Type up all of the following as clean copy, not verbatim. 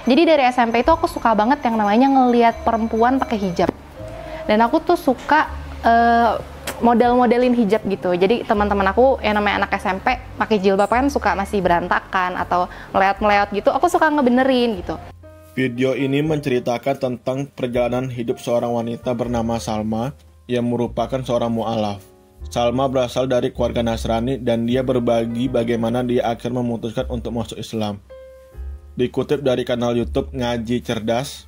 Jadi dari SMP itu aku suka banget yang namanya ngelihat perempuan pakai hijab. Dan aku tuh suka model-modelin hijab gitu. Jadi teman-teman aku yang namanya anak SMP pakai jilbab kan suka masih berantakan atau meleot-meleot gitu. Aku suka ngebenerin gitu. Video ini menceritakan tentang perjalanan hidup seorang wanita bernama Salma yang merupakan seorang mu'alaf. Salma berasal dari keluarga Nasrani dan dia berbagi bagaimana dia akhirnya memutuskan untuk masuk Islam. Dikutip dari kanal YouTube Ngaji Cerdas,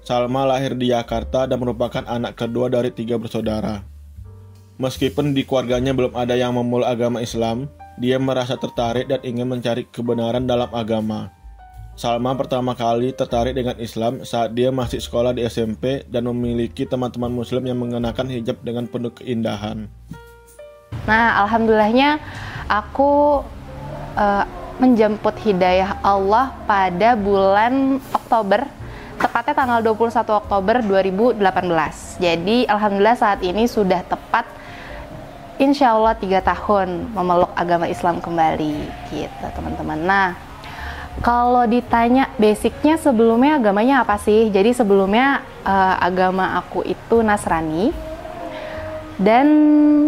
Salma lahir di Jakarta dan merupakan anak kedua dari 3 bersaudara. Meskipun di keluarganya belum ada yang memeluk agama Islam, dia merasa tertarik dan ingin mencari kebenaran dalam agama. Salma pertama kali tertarik dengan Islam saat dia masih sekolah di SMP dan memiliki teman-teman muslim yang mengenakan hijab dengan penuh keindahan. Nah, alhamdulillahnya aku menjemput hidayah Allah pada bulan Oktober, tepatnya tanggal 21 Oktober 2018. Jadi alhamdulillah saat ini sudah tepat insya Allah 3 tahun memeluk agama Islam kembali gitu teman-teman. Nah, kalau ditanya basicnya sebelumnya agamanya apa sih? Jadi sebelumnya agama aku itu Nasrani. Dan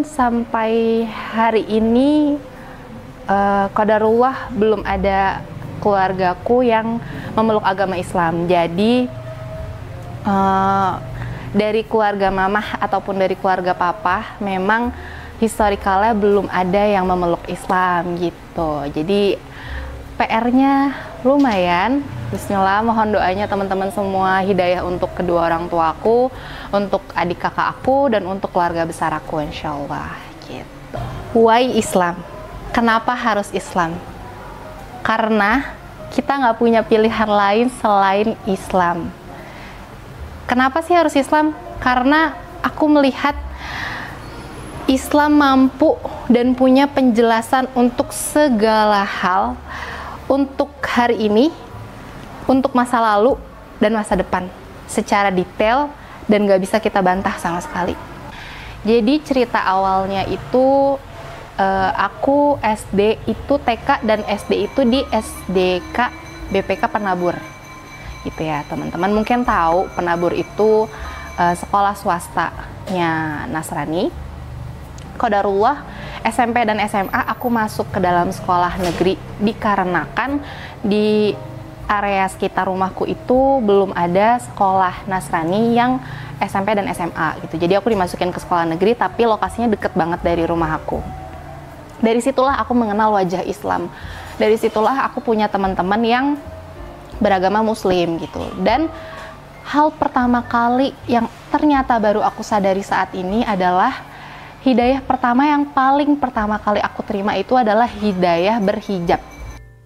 sampai hari ini qadarullah belum ada keluargaku yang memeluk agama Islam. Jadi dari keluarga mamah ataupun dari keluarga papa memang historikalnya belum ada yang memeluk Islam gitu. Jadi PR-nya lumayan. Bismillah, mohon doanya teman-teman semua, hidayah untuk kedua orang tuaku, untuk adik kakak aku, dan untuk keluarga besar aku insya Allah gitu. Why Islam? Kenapa harus Islam? Karena kita nggak punya pilihan lain selain Islam. Kenapa sih harus Islam? Karena aku melihat Islam mampu dan punya penjelasan untuk segala hal, untuk hari ini, untuk masa lalu, dan masa depan secara detail dan gak bisa kita bantah sama sekali. Jadi cerita awalnya itu aku SD itu TK dan SD itu di SDK BPK Penabur gitu ya teman-teman. Mungkin tahu Penabur itu sekolah swastanya Nasrani. Qadarullah SMP dan SMA aku masuk ke dalam sekolah negeri dikarenakan di area sekitar rumahku itu belum ada sekolah Nasrani yang SMP dan SMA gitu. Jadi aku dimasukin ke sekolah negeri tapi lokasinya deket banget dari rumah aku. Dari situlah aku mengenal wajah Islam. Dari situlah aku punya teman-teman yang beragama muslim gitu. Dan hal pertama kali yang ternyata baru aku sadari saat ini adalah hidayah pertama yang paling pertama kali aku terima itu adalah hidayah berhijab.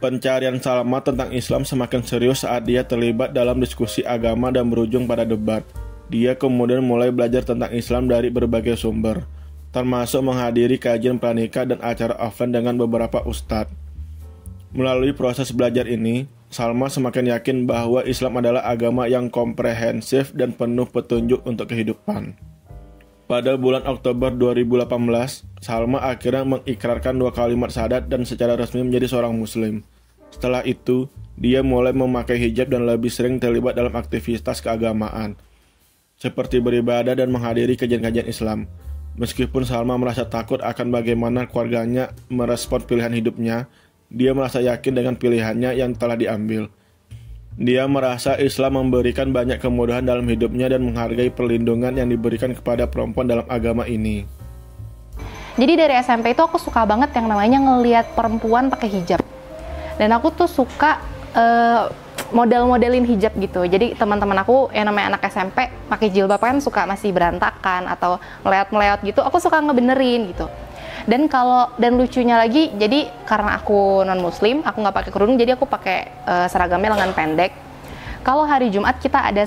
Pencarian Salma tentang Islam semakin serius saat dia terlibat dalam diskusi agama dan berujung pada debat. Dia kemudian mulai belajar tentang Islam dari berbagai sumber, termasuk menghadiri kajian pranikah dan acara offline dengan beberapa ustadz. Melalui proses belajar ini, Salma semakin yakin bahwa Islam adalah agama yang komprehensif dan penuh petunjuk untuk kehidupan. Pada bulan Oktober 2018, Salma akhirnya mengikrarkan 2 kalimat syahadat dan secara resmi menjadi seorang muslim. Setelah itu, dia mulai memakai hijab dan lebih sering terlibat dalam aktivitas keagamaan, seperti beribadah dan menghadiri kajian-kajian Islam. Meskipun Salma merasa takut akan bagaimana keluarganya merespon pilihan hidupnya, dia merasa yakin dengan pilihannya yang telah diambil. Dia merasa Islam memberikan banyak kemudahan dalam hidupnya dan menghargai perlindungan yang diberikan kepada perempuan dalam agama ini. Jadi dari SMP itu aku suka banget yang namanya ngelihat perempuan pakai hijab. Dan aku tuh suka model-modelin hijab gitu. Jadi teman-teman aku yang namanya anak SMP pakai jilbab kan suka masih berantakan atau meleot-meleot gitu. Aku suka ngebenerin gitu. Dan lucunya lagi, jadi karena aku non muslim, aku nggak pakai kerudung, jadi aku pakai seragamnya lengan pendek. Kalau hari Jumat kita ada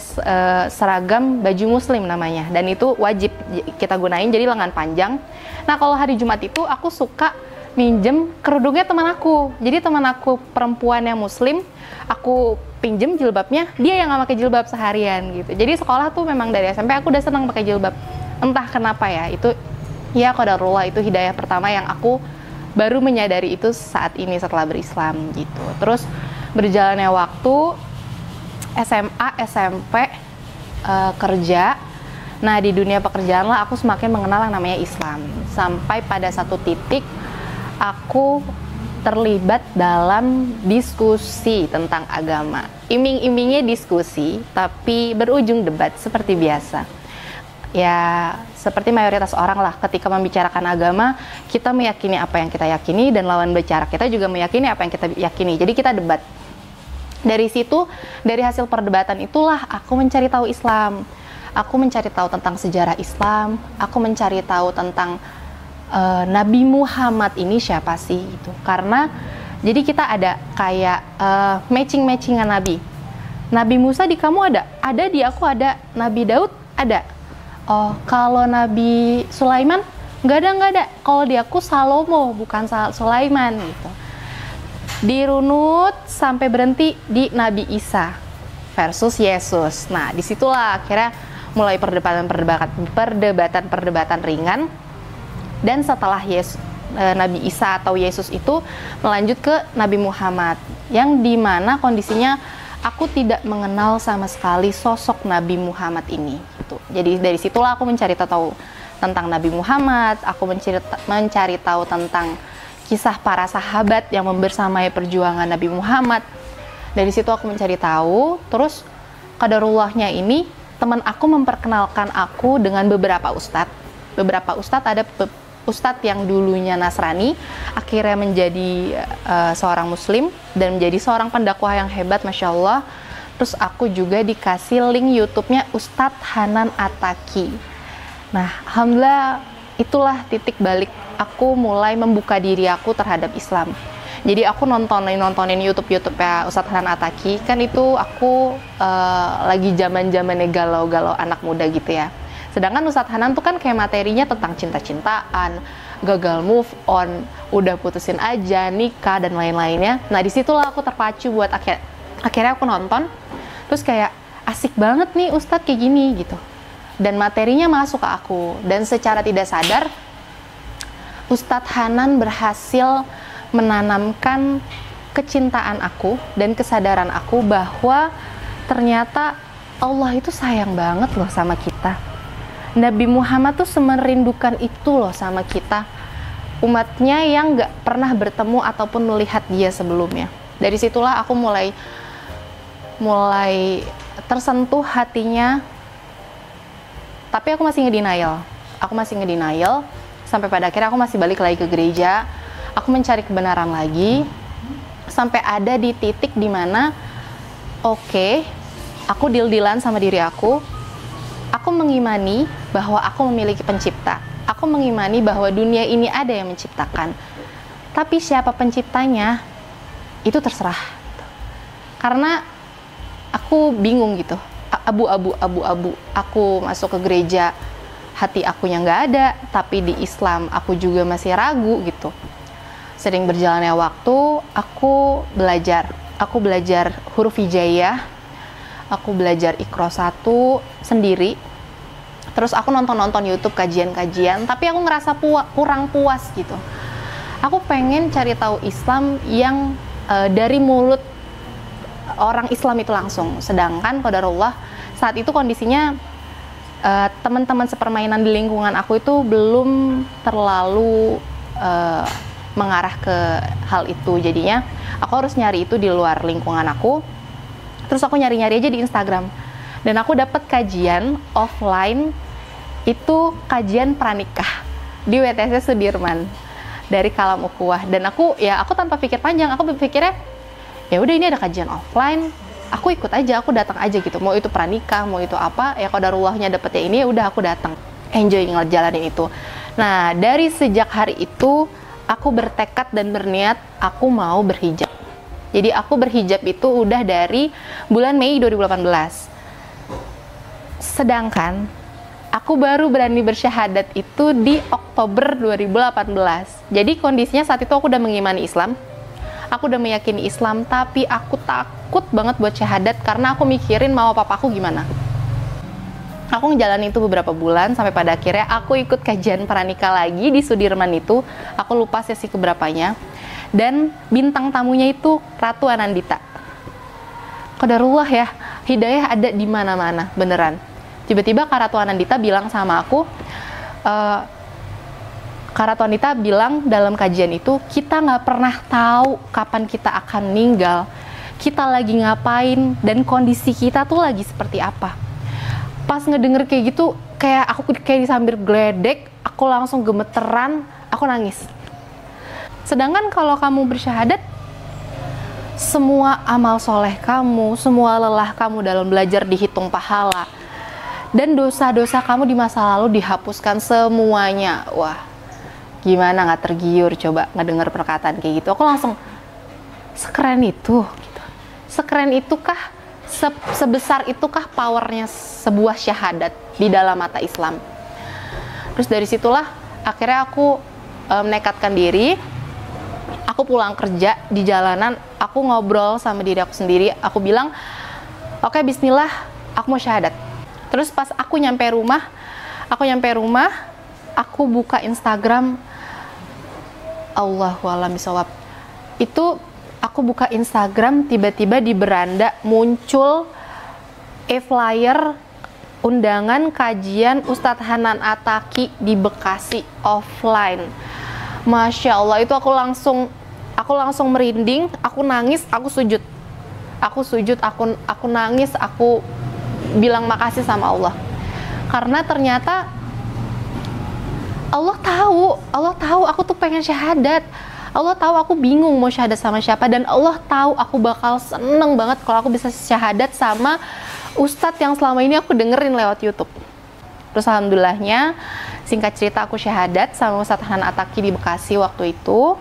seragam baju muslim namanya, dan itu wajib kita gunain, jadi lengan panjang. Nah kalau hari Jumat itu aku suka minjem kerudungnya teman aku. Jadi teman aku perempuan yang muslim, aku pinjem jilbabnya, dia yang nggak pakai jilbab seharian gitu. Jadi sekolah tuh memang dari SMP aku udah senang pakai jilbab. Entah kenapa ya, itu ya qadarullah, itu hidayah pertama yang aku baru menyadari itu saat ini setelah berislam gitu. Terus berjalannya waktu, SMA, SMP, kerja. Nah, di dunia pekerjaan lah aku semakin mengenal yang namanya Islam. Sampai pada satu titik aku terlibat dalam diskusi tentang agama. Iming-imingnya diskusi, tapi berujung debat seperti biasa. Ya, seperti mayoritas orang lah, ketika membicarakan agama, kita meyakini apa yang kita yakini, dan lawan bicara kita juga meyakini apa yang kita yakini. Jadi kita debat. Dari situ, dari hasil perdebatan itulah aku mencari tahu Islam. Aku mencari tahu tentang sejarah Islam, aku mencari tahu tentang Nabi Muhammad ini siapa sih gitu. Karena jadi kita ada kayak matching-matchingan Nabi. Nabi Musa di kamu ada di aku ada, Nabi Daud ada. Oh, kalau Nabi Sulaiman nggak ada. Kalau di aku Salomo, bukan Sulaiman gitu. Dirunut sampai berhenti di Nabi Isa versus Yesus. Nah, disitulah akhirnya mulai perdebatan ringan. Dan setelah Nabi Isa atau Yesus itu melanjut ke Nabi Muhammad, yang dimana kondisinya aku tidak mengenal sama sekali sosok Nabi Muhammad ini gitu. Jadi dari situlah aku mencari tahu tentang Nabi Muhammad, aku mencari tahu tentang kisah para sahabat yang membersamai perjuangan Nabi Muhammad. Dari situ aku mencari tahu, terus qadarullahnya ini teman aku memperkenalkan aku dengan beberapa ustadz. Beberapa ustadz, ada ustadz yang dulunya Nasrani, akhirnya menjadi seorang muslim dan menjadi seorang pendakwah yang hebat, Masya Allah. Terus aku juga dikasih link YouTube-nya Ustadz Hanan Attaqi. Nah, alhamdulillah itulah titik balik aku mulai membuka diri aku terhadap Islam. Jadi aku nontonin YouTube ya Ustadz Hanan Attaqi. Kan itu aku lagi zaman-zamannya galau-galau anak muda gitu ya. Sedangkan Ustadz Hanan tuh kan kayak materinya tentang cinta-cintaan, gagal move on, udah putusin aja, nikah, dan lain-lainnya. Nah, disitulah aku terpacu buat akhirnya aku nonton, terus kayak asik banget nih Ustadz kayak gini gitu. Dan materinya masuk ke aku, dan secara tidak sadar Ustadz Hanan berhasil menanamkan kecintaan aku dan kesadaran aku bahwa ternyata Allah itu sayang banget loh sama kita. Nabi Muhammad tuh semerindukan itu loh sama kita, umatnya yang gak pernah bertemu ataupun melihat dia sebelumnya. Dari situlah aku mulai tersentuh hatinya, tapi aku masih ngedenial sampai pada akhirnya aku masih balik lagi ke gereja. Aku mencari kebenaran lagi sampai ada di titik dimana oke, aku deal-dealan sama diri aku. Aku mengimani bahwa aku memiliki pencipta. Aku mengimani bahwa dunia ini ada yang menciptakan. Tapi siapa penciptanya, itu terserah. Karena aku bingung gitu. Abu-abu. Aku masuk ke gereja, hati akunya nggak ada. Tapi di Islam, aku juga masih ragu gitu. Sering berjalannya waktu, aku belajar. Aku belajar huruf hijaiyah. Aku belajar Iqra 1 sendiri. Terus aku nonton YouTube kajian-kajian, tapi aku ngerasa kurang puas gitu. Aku pengen cari tahu Islam yang dari mulut orang Islam itu langsung. Sedangkan qadarullah saat itu kondisinya teman-teman sepermainan di lingkungan aku itu belum terlalu mengarah ke hal itu. Jadinya aku harus nyari itu di luar lingkungan aku. Terus aku nyari-nyari aja di Instagram, dan aku dapat kajian offline, itu kajian pranikah di WTC Sudirman dari Kalam Ukhuwah. Dan aku tanpa pikir panjang, aku berpikirnya ya udah ini ada kajian offline, aku ikut aja, aku datang aja gitu. Mau itu pranikah, mau itu apa, ya qadarullahnya dapetnya ini, ya udah aku datang, enjoy ngejalanin itu. Nah, dari sejak hari itu aku bertekad dan berniat aku mau berhijab. Jadi aku berhijab itu udah dari bulan Mei 2018. Sedangkan aku baru berani bersyahadat itu di Oktober 2018. Jadi kondisinya saat itu aku udah mengimani Islam. Aku udah meyakini Islam, tapi aku takut banget buat syahadat karena aku mikirin mau papaku gimana. Aku ngejalanin itu beberapa bulan sampai pada akhirnya aku ikut kajian pranikah lagi di Sudirman itu. Aku lupa sesi keberapanya. Dan bintang tamunya itu Ratu Anandita. Qadarullah ya, hidayah ada di mana-mana, beneran. Tiba-tiba Kak Ratu Anandita bilang sama aku, Kak Ratu Anandita bilang dalam kajian itu, kita nggak pernah tahu kapan kita akan meninggal, kita lagi ngapain, dan kondisi kita tuh lagi seperti apa. Pas ngedenger kayak gitu, kayak aku kayak disambar geledek, aku langsung gemeteran, aku nangis. Sedangkan kalau kamu bersyahadat, semua amal soleh kamu, semua lelah kamu dalam belajar dihitung pahala, dan dosa-dosa kamu di masa lalu dihapuskan semuanya. Wah, gimana nggak tergiur coba ngedengar perkataan kayak gitu? Aku langsung, sekeren itu gitu. Sekeren itukah, sebesar itukah powernya sebuah syahadat di dalam mata Islam? Terus dari situlah akhirnya aku menekatkan diri. Aku pulang kerja di jalanan, aku ngobrol sama diri aku sendiri. Aku bilang, oke, bismillah, aku mau syahadat. Terus pas aku nyampe rumah, aku buka Instagram. Allahualam bisawab. Itu aku buka Instagram, tiba-tiba di beranda muncul flyer undangan kajian Ustadz Hanan Attaqi di Bekasi offline. Masya Allah, itu aku langsung merinding, aku nangis, aku sujud, aku nangis, aku bilang makasih sama Allah. Karena ternyata Allah tahu aku tuh pengen syahadat. Allah tahu aku bingung mau syahadat sama siapa, dan Allah tahu aku bakal seneng banget kalau aku bisa syahadat sama Ustadz yang selama ini aku dengerin lewat YouTube. Terus alhamdulillahnya, singkat cerita aku syahadat sama Ustadz Hanan Attaqi di Bekasi waktu itu.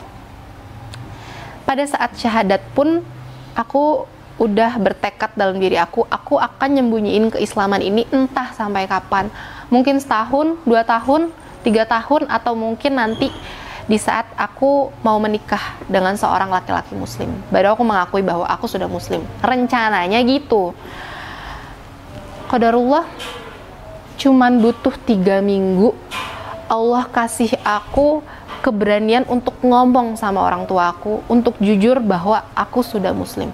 Pada saat syahadat pun aku udah bertekad dalam diri aku akan nyembunyiin keislaman ini entah sampai kapan. Mungkin setahun, 2 tahun, 3 tahun, atau mungkin nanti di saat aku mau menikah dengan seorang laki-laki muslim, baru aku mengakui bahwa aku sudah muslim. Rencananya gitu. Qadarullah, cuman butuh 3 minggu Allah kasih aku keberanian untuk ngomong sama orang tua aku, untuk jujur bahwa aku sudah muslim.